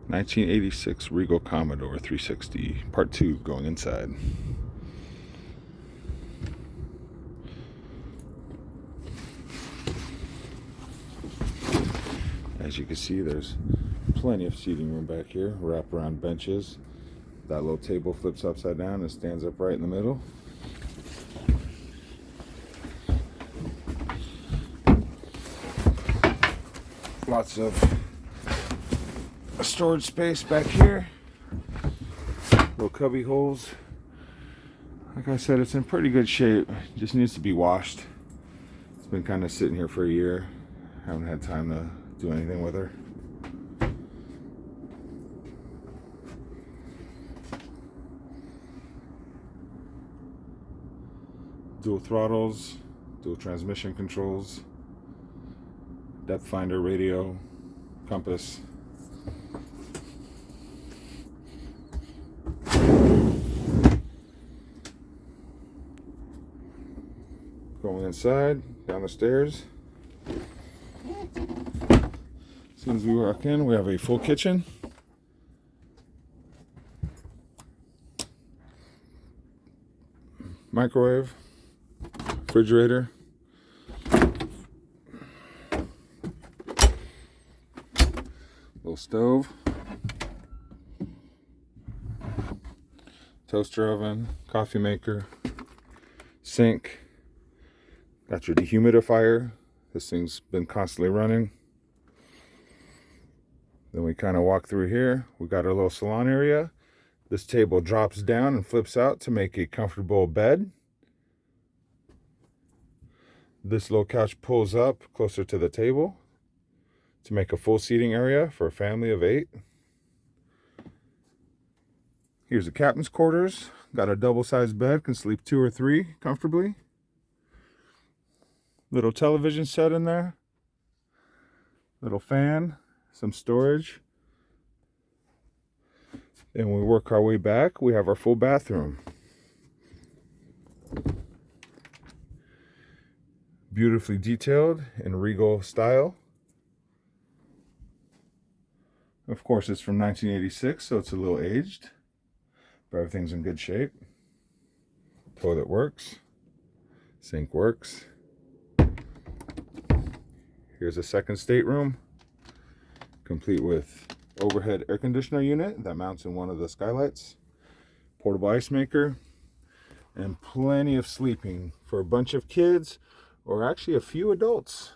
1986 Regal Commodore 360, part 2, going inside. As you can see, there's plenty of seating room back here, wraparound benches. That little table flips upside down and stands up right in the middle. Lots of storage space back here. Little cubby holes. Like I said, it's in pretty good shape. Just needs to be washed. It's been kind of sitting here for a year. Haven't had time to do anything with her. Dual throttles, dual transmission controls, depth finder, radio, compass. Going inside, down the stairs. As soon as we walk in, we have a full kitchen. Microwave, refrigerator, little stove, toaster oven, coffee maker, sink. Got your dehumidifier. This thing's been constantly running. Then we kind of walk through here. We got our little salon area. This table drops down and flips out to make a comfortable bed. This little couch pulls up closer to the table to make a full seating area for a family of 8. Here's the captain's quarters. Got a double-sized bed, can sleep 2 or 3 comfortably. Little television set in there. Little fan, some storage. And when we work our way back, we have our full bathroom. Beautifully detailed in Regal style. Of course, it's from 1986, so it's a little aged, but everything's in good shape. Toilet works. Sink works. Here's a second stateroom, complete with overhead air conditioner unit that mounts in one of the skylights, portable ice maker, and plenty of sleeping for a bunch of kids or actually a few adults.